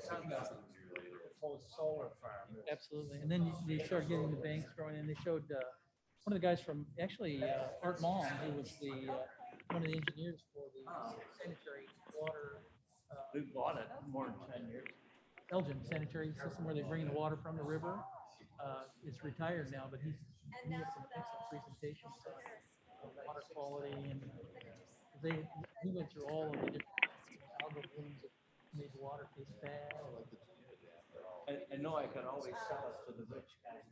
proposed solar farm. Absolutely. And then they started getting the banks growing, and they showed one of the guys from actually Art Malm, who was the one of the engineers for the sanitary water. We bought it more than 10 years. Elgin sanitary system where they bring the water from the river. It's retired now, but he has some excellent presentations on water quality, and he went through all of the different algal blooms that made the water taste bad. I know I could always sell it to the rich guys.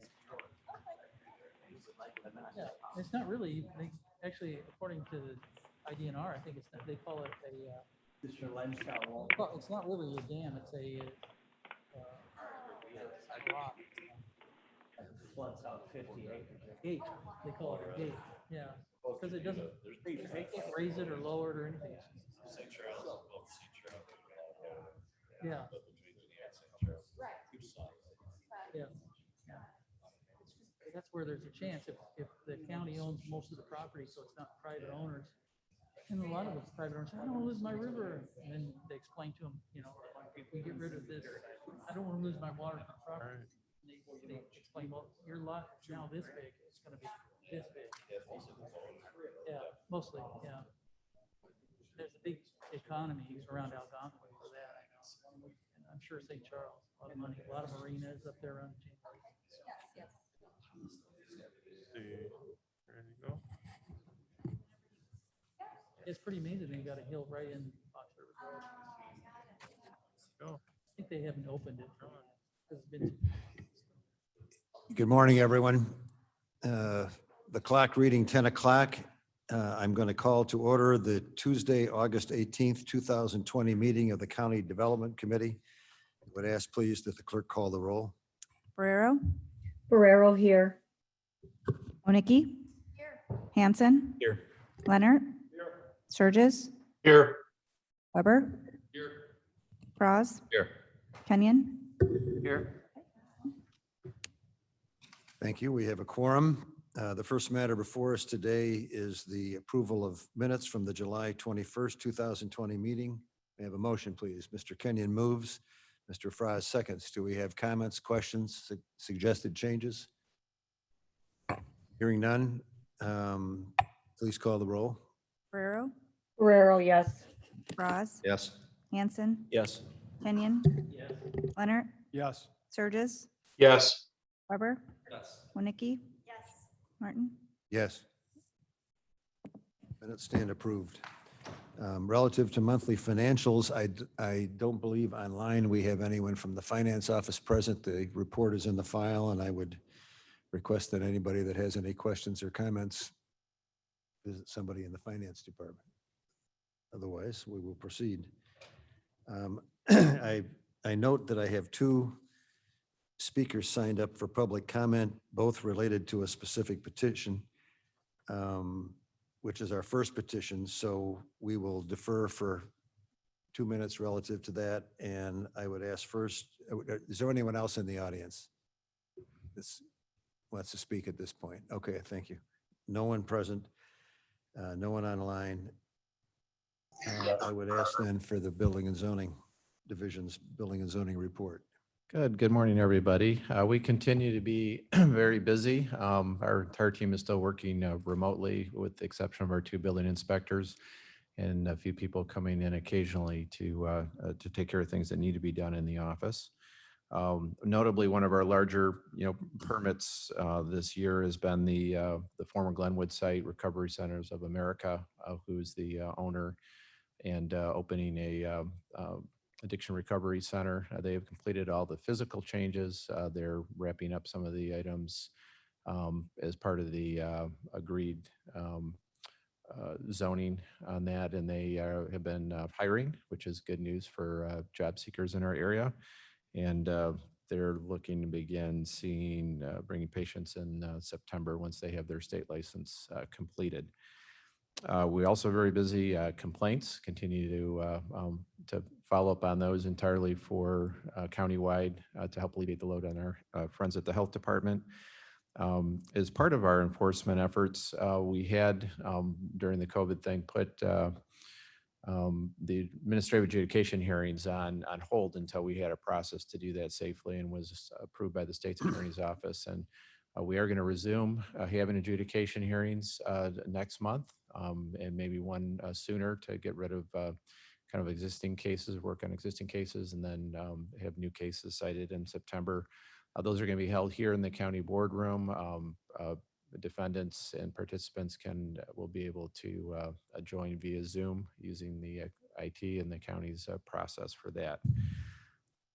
Yeah, it's not really. They actually, according to the IDNR, I think it's not, they call it a. Mr. Lenshaw won't. Well, it's not really a dam. It's a rock. Floods out 50 acres. Gate. They call it a gate. Yeah, because it doesn't. They can't raise it or lower it or anything. St. Charles, both St. Charles. Yeah. Yeah. That's where there's a chance if the county owns most of the property, so it's not private owners. And a lot of it's private owners. I don't want to lose my river. And then they explain to them, if we get rid of this, I don't want to lose my water property. And they explain, well, your lot is now this big. It's going to be this big. Yeah, mostly. Yeah. There's a big economy around Algonquin for that. And I'm sure St. Charles, a lot of money, a lot of marinas up there around the chamber. Yes. There you go. It's pretty amazing. They got a hill right in Fox River Road. Go. I think they haven't opened it. It's been. Good morning, everyone. The clock reading 10 o'clock. I'm going to call to order the Tuesday, August 18th, 2020 meeting of the County Development Committee. I would ask please that the clerk call the roll. Barrero here. Onicki. Here. Hanson. Here. Leonard. Sturgis. Here. Weber. Here. Frost. Here. Kenyon. Here. Thank you. We have a quorum. The first matter before us today is the approval of minutes from the July 21st, 2020 meeting. May I have a motion, please? Mr. Kenyon moves. Mr. Frost seconds. Do we have comments, questions, suggested changes? Hearing none. Please call the roll. Barrero, yes. Frost. Yes. Hanson. Yes. Kenyon. Yes. Leonard. Yes. Sturgis. Yes. Weber. Yes. Onicki. Yes. Martin. Yes. Minutes stand approved. Relative to monthly financials, I don't believe online we have anyone from the finance office present. The report is in the file, and I would request that anybody that has any questions or comments visit somebody in the finance department. Otherwise, we will proceed. I note that I have two speakers signed up for public comment, both related to a specific petition, which is our first petition. So we will defer for 2 minutes relative to that. And I would ask first, is there anyone else in the audience that wants to speak at this point? Okay, thank you. No one present, no one online. I would ask then for the Building and Zoning Division's Building and Zoning report. Good morning, everybody. We continue to be very busy. Our entire team is still working remotely with the exception of our 2 building inspectors and a few people coming in occasionally to take care of things that need to be done in the office. Notably, one of our larger permits this year has been the former Glenwood site, Recovery Centers of America, who's the owner, and opening a addiction recovery center. They have completed all the physical changes. They're wrapping up some of the items as part of the agreed zoning on that, and they have been hiring, which is good news for job seekers in our area. And they're looking to begin bringing patients in September once they have their state license completed. We're also very busy. Complaints continue to follow up on those entirely for countywide to help alleviate the load on our friends at the health department. As part of our enforcement efforts, we had during the COVID thing put the administrative adjudication hearings on hold until we had a process to do that safely, and was approved by the state's attorney's office. And we are going to resume having adjudication hearings next month, and maybe one sooner to get rid of kind of existing cases, work on existing cases, and then have new cases cited in September. Those are going to be held here in the county boardroom. The defendants and participants will be able to join via Zoom using the IT and the county's process for that.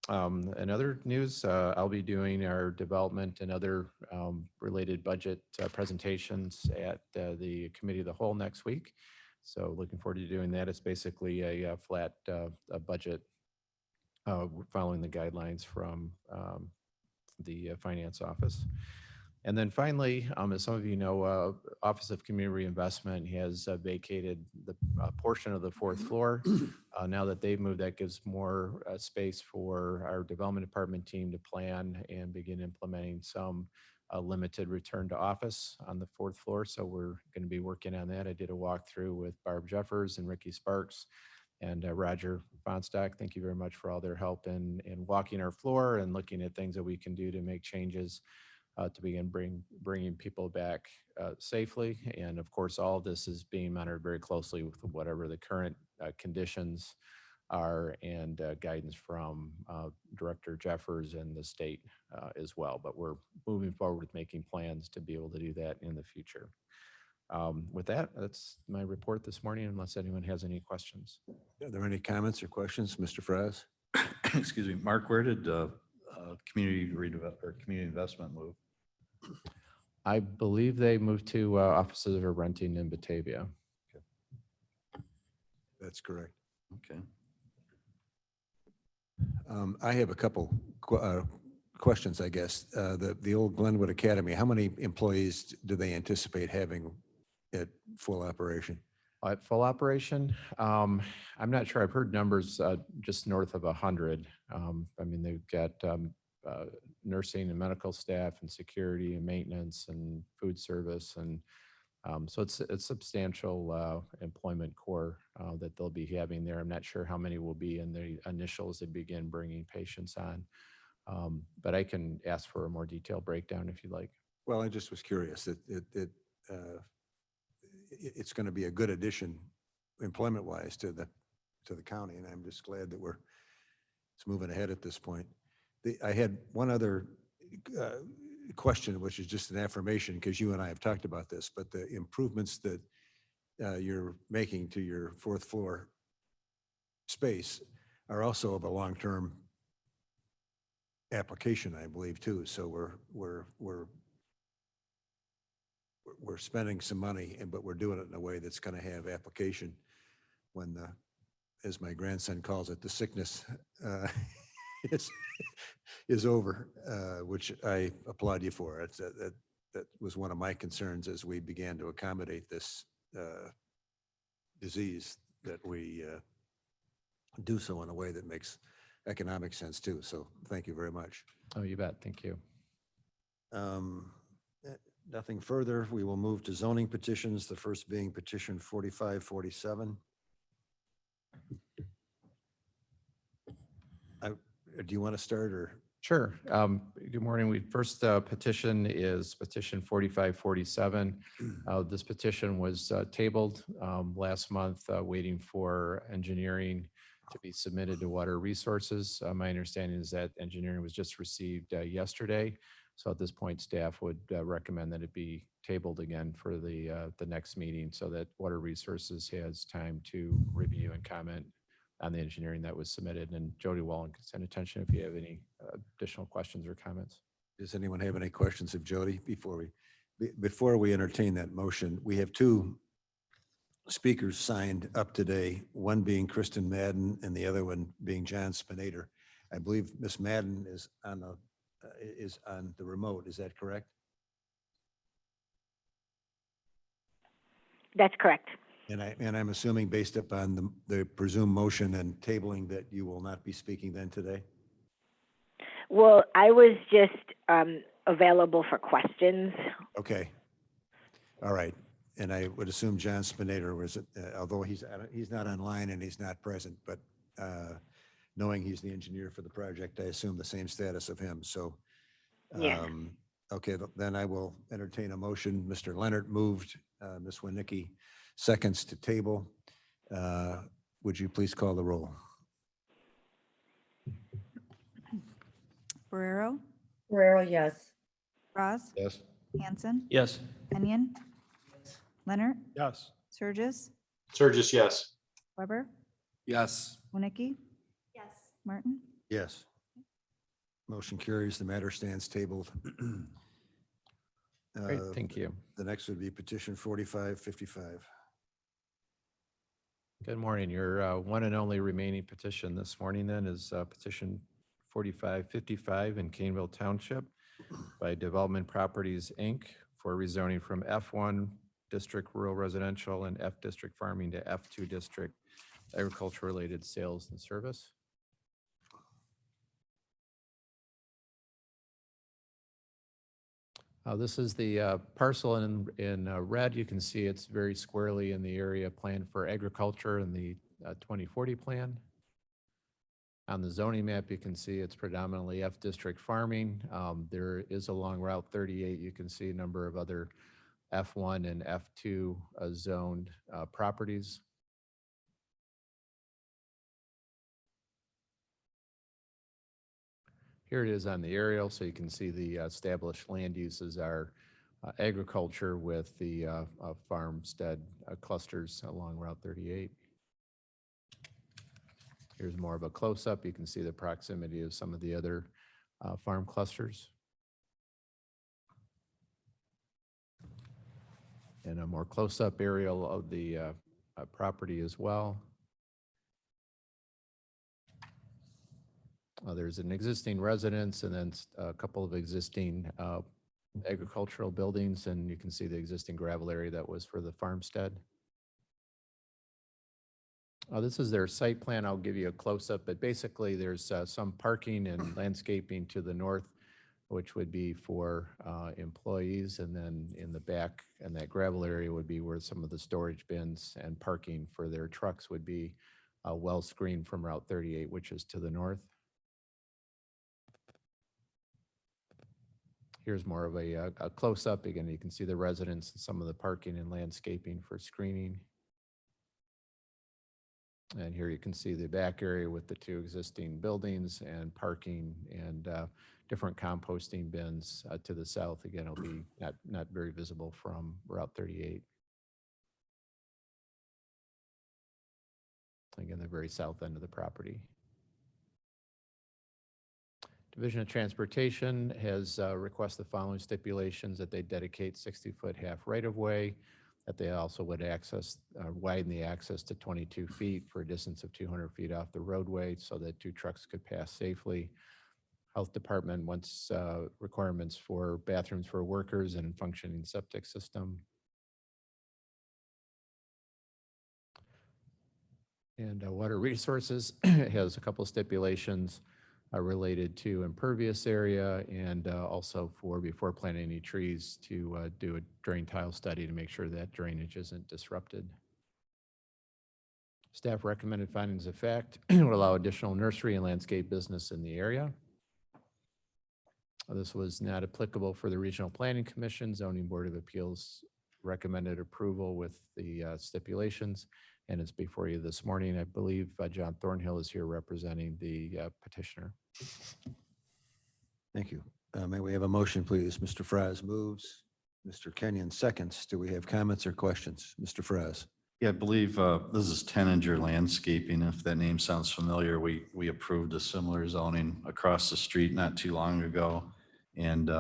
In other news, I'll be doing our development and other related budget presentations at the Committee of the Whole next week. So looking forward to doing that. It's basically a flat budget following the guidelines from the Finance Office. And then finally, as some of you know, Office of Community Reinvestment has vacated the portion of the fourth floor. Now that they've moved, that gives more space for our development department team to plan and begin implementing some limited return to office on the fourth floor. So we're going to be working on that. I did a walkthrough with Barb Jeffers and Ricky Sparks and Roger Fonstock. Thank you very much for all their help in walking our floor and looking at things that we can do to make changes to begin bringing people back safely. And of course, all of this is being monitored very closely with whatever the current conditions are and guidance from Director Jeffers and the state as well. But we're moving forward with making plans to be able to do that in the future. With that, that's my report this morning, unless anyone has any questions. Are there any comments or questions, Mr. Fraz? Excuse me, Mark, where did community investment move? I believe they moved to offices of renting in Batavia. That's correct. Okay. I have a couple questions, I guess. The old Glenwood Academy, how many employees do they anticipate having at full operation? At full operation, I'm not sure. I've heard numbers just north of 100. I mean, they've got nursing and medical staff and security and maintenance and food service. And so it's a substantial employment core that they'll be having there. I'm not sure how many will be in the initials they begin bringing patients on. But I can ask for a more detailed breakdown if you'd like. Well, I just was curious. It's going to be a good addition employment-wise to the county, and I'm just glad that it's moving ahead at this point. I had one other question, which is just an affirmation, because you and I have talked about this, but the improvements that you're making to your fourth floor space are also of a long-term application, I believe, too. So we're spending some money, but we're doing it in a way that's going to have application when as my grandson calls it, the sickness is over, which I applaud you for. That was one of my concerns as we began to accommodate this disease, that we do so in a way that makes economic sense too. So thank you very much. Oh, you bet. Thank you. Nothing further. We will move to zoning petitions, the first being petition 4547. Do you want to start or? Sure. Good morning. First petition is petition 4547. This petition was tabled last month, waiting for engineering to be submitted to Water Resources. My understanding is that engineering was just received yesterday. So at this point, staff would recommend that it be tabled again for the next meeting so that Water Resources has time to review and comment on the engineering that was submitted. And Jody Wallen can send attention if you have any additional questions or comments. Does anyone have any questions of Jody before we entertain that motion? We have two speakers signed up today, one being Kristen Madden and the other one being John Spinator. I believe Miss Madden is on the remote. Is that correct? That's correct. And I'm assuming, based upon the presumed motion and tabling, that you will not be speaking then today? Well, I was just available for questions. Okay. All right. And I would assume John Spinator was, although he's not online and he's not present, but knowing he's the engineer for the project, I assume the same status of him. So, Yeah. okay, then I will entertain a motion. Mr. Leonard moved, Ms. Winnicki seconds to table. Would you please call the roll? Barrero, Guerrero, yes. Ross, Yes. Hanson, Yes. Kenyon, Leonard, Yes. Surges, Surges, yes. Weber, Yes. Winnicki, Yes. Martin. Yes. Motion carries. The matter stands tabled. Great, thank you. The next would be petition 4555. Good morning. Your one and only remaining petition this morning then is petition 4555 in Caneville Township by Development Properties, Inc. for rezoning from F1 District Rural Residential and F District Farming to F2 District Agriculture-related Sales and Service. This is the parcel in red. You can see it's very squarely in the area planned for agriculture in the 2040 plan. On the zoning map, you can see it's predominantly F district farming. There is along Route 38, you can see a number of other F1 and F2 zoned properties. Here it is on the aerial, so you can see the established land uses are agriculture with the farmstead clusters along Route 38. Here's more of a close-up. You can see the proximity of some of the other farm clusters. And a more close-up aerial of the property as well. There's an existing residence and then a couple of existing agricultural buildings, and you can see the existing gravel area that was for the farmstead. This is their site plan. I'll give you a close-up, but basically there's some parking and landscaping to the north, which would be for employees, and then in the back and that gravel area would be where some of the storage bins and parking for their trucks would be well screened from Route 38, which is to the north. Here's more of a close-up. Again, you can see the residents and some of the parking and landscaping for screening. And here you can see the back area with the two existing buildings and parking and different composting bins to the south. Again, it'll be not very visible from Route 38. Again, the very south end of the property. Division of Transportation has requested the following stipulations: that they dedicate 60-foot half right-of-way, that they also would widen the access to 22 feet for a distance of 200 feet off the roadway so that two trucks could pass safely. Health Department wants requirements for bathrooms for workers and functioning septic system. And Water Resources has a couple of stipulations related to impervious area and also for, before planting any trees, to do a drain tile study to make sure that drainage isn't disrupted. Staff recommended findings of fact would allow additional nursery and landscape business in the area. This was not applicable for the Regional Planning Commission. Zoning Board of Appeals recommended approval with the stipulations, and it's before you this morning. I believe John Thornhill is here representing the petitioner. Thank you. May we have a motion, please? Mr. Fraz moves. Mr. Kenyon seconds. Do we have comments or questions? Mr. Fraz. Yeah, I believe this is Teninger Landscaping. If that name sounds familiar, we approved a similar zoning across the street not too long ago, and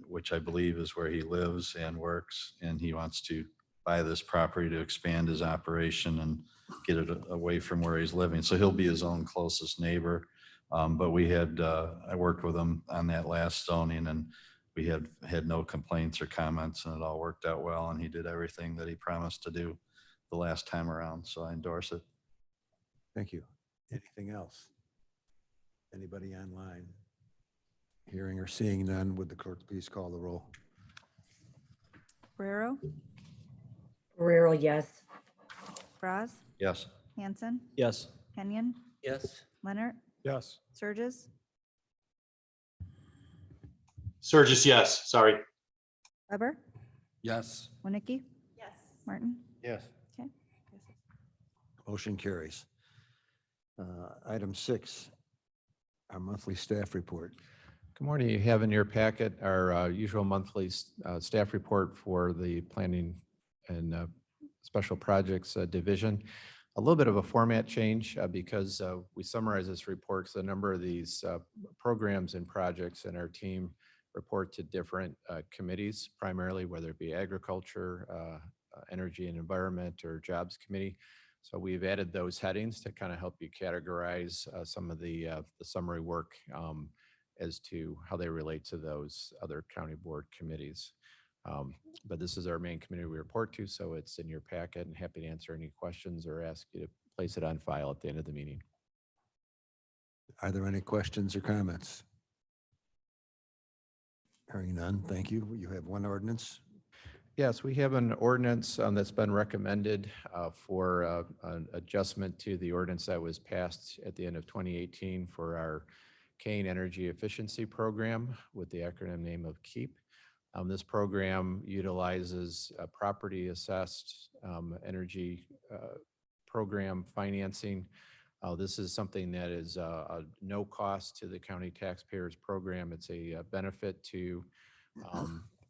which I believe is where he lives and works, and he wants to buy this property to expand his operation and get it away from where he's living. So he'll be his own closest neighbor. But we had, I worked with him on that last zoning, and we had no complaints or comments, and it all worked out well, and he did everything that he promised to do the last time around. So I endorse it. Thank you. Anything else? Anybody online? Hearing or seeing none, would the clerk please call the roll? Barrero, Guerrero, yes. Braz, Yes. Hanson, Yes. Kenyon, Yes. Leonard, Yes. Surges, Surges, yes. Sorry. Weber, Yes. Winnicki? Yes. Martin? Yes. Okay. Motion carries. Item 6, our monthly staff report. Good morning. You have in your packet our usual monthly staff report for the Planning and Special Projects Division. A little bit of a format change because we summarize this report because a number of these programs and projects in our team report to different committees, primarily whether it be agriculture, energy and environment, or jobs committee. So we've added those headings to kind of help you categorize some of the summary work as to how they relate to those other county board committees. But this is our main committee we report to, so it's in your packet, and happy to answer any questions or ask you to place it on file at the end of the meeting. Are there any questions or comments? Hearing none, thank you. You have one ordinance. Yes, we have an ordinance that's been recommended for an adjustment to the ordinance that was passed at the end of 2018 for our Kane Energy Efficiency Program with the acronym name of KEEP. This program utilizes property assessed energy program financing. This is something that is a no cost to the county taxpayers program. It's a benefit to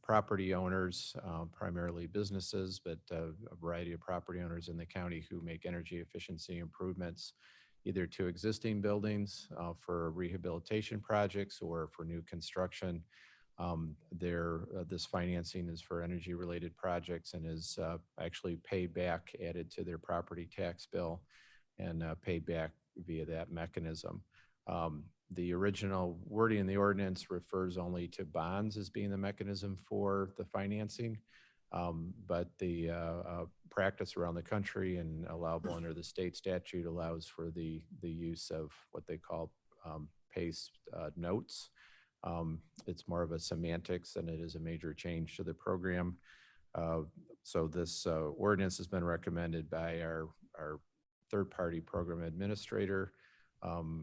property owners, primarily businesses, but a variety of property owners in the county who make energy efficiency improvements, either to existing buildings for rehabilitation projects or for new construction. This financing is for energy related projects and is actually paid back, added to their property tax bill, and paid back via that mechanism. The original wording in the ordinance refers only to bonds as being the mechanism for the financing, but the practice around the country and allowable under the state statute allows for the use of what they call PACE notes. It's more of a semantics than it is a major change to the program. So this ordinance has been recommended by our third-party program administrator.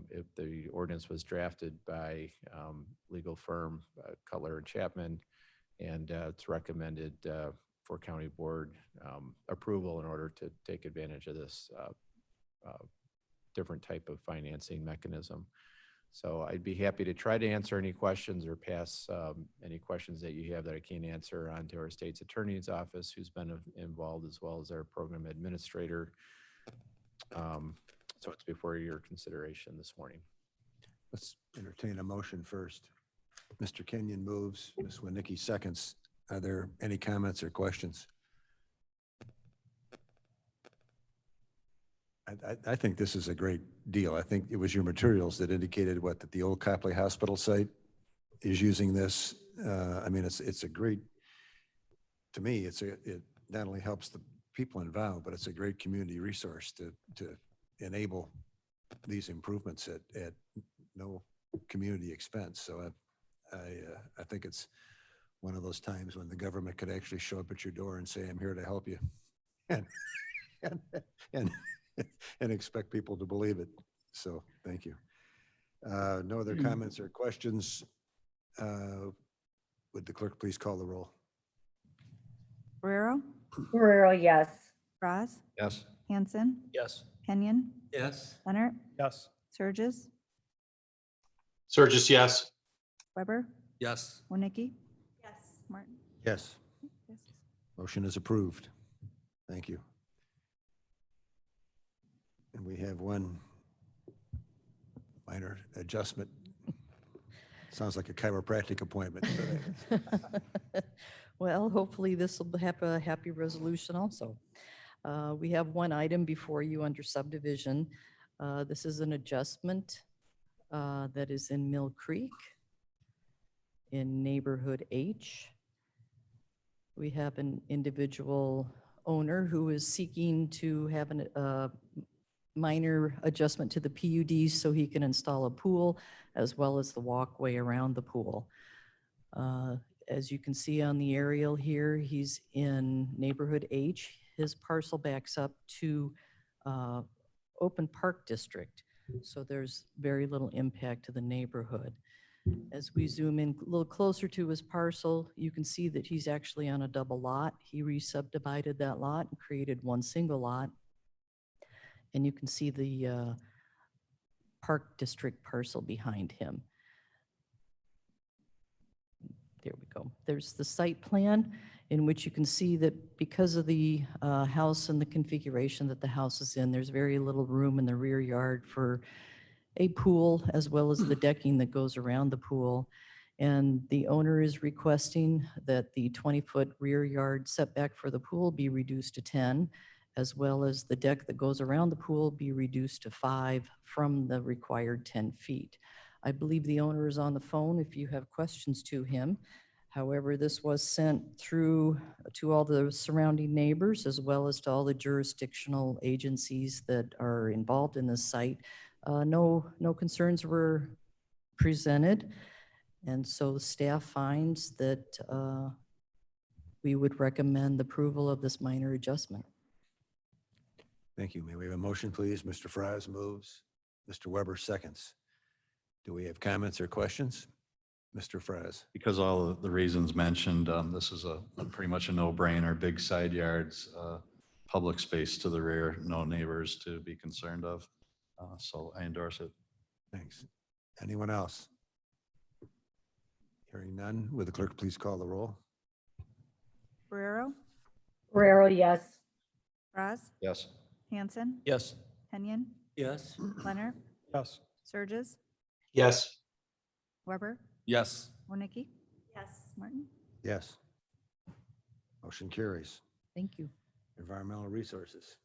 If the ordinance was drafted by legal firm Cutler and Chapman, and it's recommended for county board approval in order to take advantage of this different type of financing mechanism. So I'd be happy to try to answer any questions or pass any questions that you have that I can't answer on to our state's attorney's office, who's been involved, as well as our program administrator. So it's before your consideration this morning. Let's entertain a motion first. Mr. Kenyon moves, Ms. Winnicki seconds. Are there any comments or questions? I think this is a great deal. I think it was your materials that indicated that the old Copley Hospital site is using this. I mean, it's a great, to me, it not only helps the people involved, but it's a great community resource to enable these improvements at no community expense. So I think it's one of those times when the government could actually show up at your door and say, I'm here to help you. And expect people to believe it. So thank you. No other comments or questions. Would the clerk please call the roll? Guerrero, Guerrero, yes. Braz, Yes. Hanson, Yes. Kenyon, Yes. Leonard, Yes. Surges, Surges, yes. Weber, Yes. Winnicki? Yes. Martin? Yes. Yes. Motion is approved. Thank you. And we have one minor adjustment. Sounds like a chiropractic appointment. Well, hopefully this will have a happy resolution also. We have one item before you under subdivision. This is an adjustment that is in Mill Creek in neighborhood H. We have an individual owner who is seeking to have a minor adjustment to the PUD so he can install a pool as well as the walkway around the pool. As you can see on the aerial here, he's in neighborhood H. his parcel backs up to open park district. So there's very little impact to the neighborhood. As we zoom in a little closer to his parcel, you can see that he's actually on a double lot. He re-subdivided that lot and created one single lot. And you can see the park district parcel behind him. There we go. There's the site plan in which you can see that because of the house and the configuration that the house is in, there's very little room in the rear yard for a pool, as well as the decking that goes around the pool. And the owner is requesting that the 20-foot rear yard setback for the pool be reduced to 10, as well as the deck that goes around the pool be reduced to 5 from the required 10 feet. I believe the owner is on the phone if you have questions to him. However, this was sent through to all the surrounding neighbors, as well as to all the jurisdictional agencies that are involved in this site. No concerns were presented, and so staff finds that we would recommend approval of this minor adjustment. Thank you. May we have a motion, please? Mr. Fries moves. Mr. Weber seconds. Do we have comments or questions? Mr. Fries. Because all of the reasons mentioned, this is a pretty much a no-brainer, big side yards, public space to the rear, no neighbors to be concerned of. So I endorse it. Thanks. Anyone else? Hearing none, would the clerk please call the roll? Guerrero, Guerrero, yes. Fraz, Yes. Hanson, Yes. Kenyon, Yes. Leonard, Yes. Surges, Yes. Weber, Yes. Warnicki. Yes. Martin. Yes. Motion carries. Thank you. Environmental resources.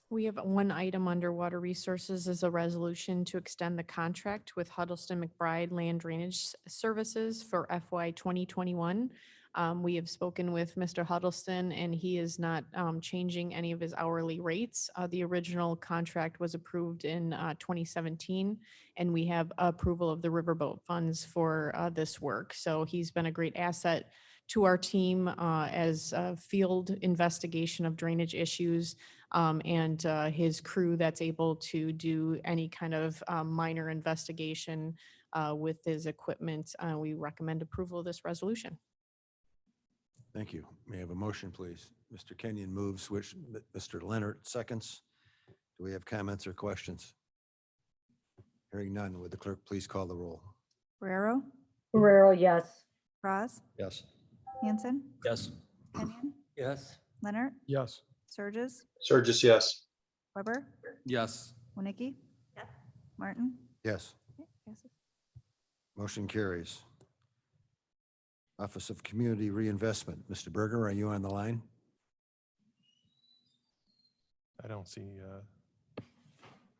We have one item under water resources is a resolution to extend the contract with Huddleston McBride Land Drainage Services for FY 2021. We have spoken with Mr. Huddleston and he is not changing any of his hourly rates. The original contract was approved in 2017 and we have approval of the riverboat funds for this work. So he's been a great asset to our team as a field investigation of drainage issues and his crew that's able to do any kind of minor investigation with his equipment. We recommend approval of this resolution. Thank you. May I have a motion, please? Mr. Kenyon moves, which Mr. Leonard seconds. Do we have comments or questions? Hearing none, would the clerk please call the roll? Guerrero, Guerrero, yes. Fraz, Yes. Hanson, Yes. Kenyon, Yes. Leonard, Yes. Surges, Surges, yes. Weber, Yes. Warnicki. Martin. Yes. Okay, passes. Motion carries. Office of Community Reinvestment. Mr. Berger, are you on the line? I don't see.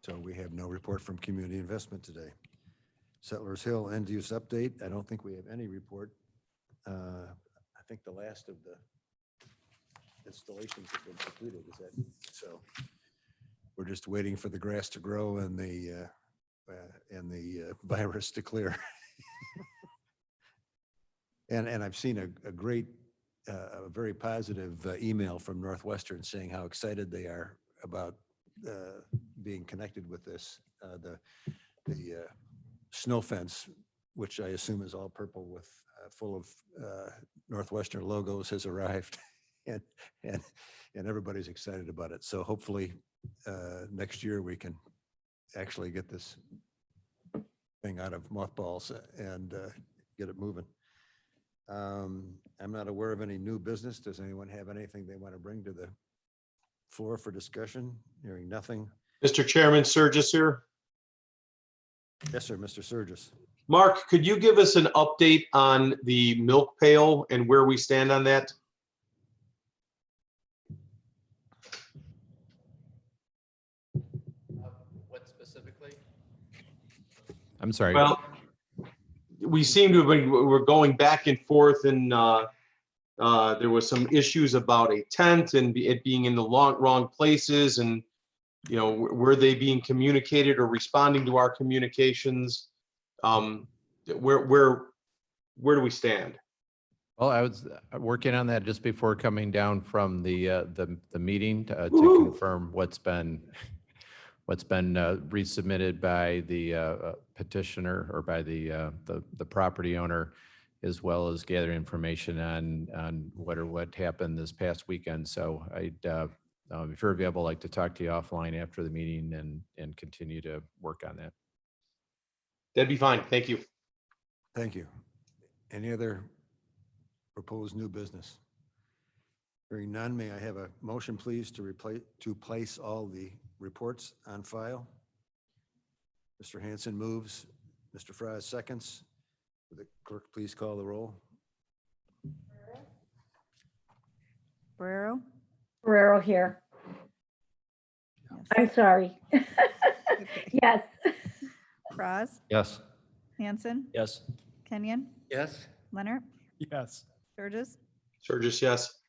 So we have no report from Community Investment today. Settlers Hill end use update. I don't think we have any report. I think the last of the installations have been completed. Is that so? We're just waiting for the grass to grow and the virus to clear. And I've seen a great, a very positive email from Northwestern saying how excited they are about being connected with this. The snow fence, which I assume is all purple with full of Northwestern logos, has arrived, and everybody's excited about it. So hopefully next year we can actually get this thing out of mothballs and get it moving. I'm not aware of any new business. Does anyone have anything they want to bring to the floor for discussion? Hearing nothing. Mr. Chairman, Surges here. Yes, sir, Mr. Surges. Mark, could you give us an update on the milk pail and where we stand on that? What specifically? I'm sorry. Well, we seem to have been, we're going back and forth and there was some issues about a tent and it being in the wrong places and, you know, were they being communicated or responding to our communications? Where do we stand? Well, I was working on that just before coming down from the meeting to confirm what's been resubmitted by the petitioner or by the property owner, as well as gather information on what happened this past weekend. So I'd, if you're available, like to talk to you offline after the meeting and continue to work on that. That'd be fine. Thank you. Thank you. Any other proposed new business? Hearing none, may I have a motion, please, to place all the reports on file? Mr. Hanson moves. Mr. Fry seconds. Would the clerk please call the roll? Barrero, Ferrero here. Yes. I'm sorry. Yes. Franz, Yes. Hanson, Yes. Kenyon, Yes. Leonard, Yes. Burgess, Sturgis, yes.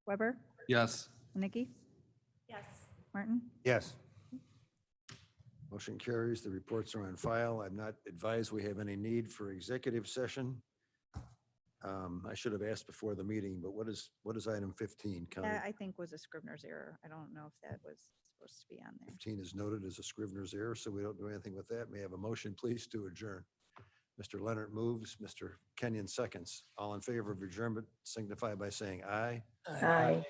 Weber, Yes. Nikki, Yes. Martin. Yes. Motion carries. The reports are on file. I'm not advised we have any need for executive session. I should have asked before the meeting, but what is item 15? County That I think was a Scrivener's error. I don't know if that was supposed to be on there. 15 is noted as a Scrivener's error, so we don't do anything with that. May I have a motion, please, to adjourn? Mr. Leonard moves, Mr. Kenyon seconds. All in favor of adjournment signify by saying aye. Aye.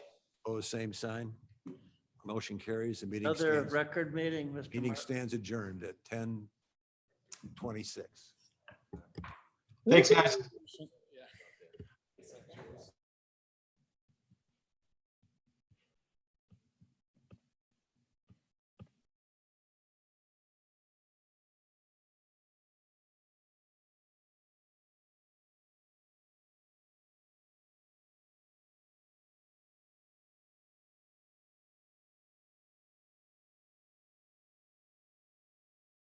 Opposed, same sign. Motion carries. The meeting Another stands, record meeting, Mr. meeting Martin. stands adjourned at 10:26. Thanks, guys.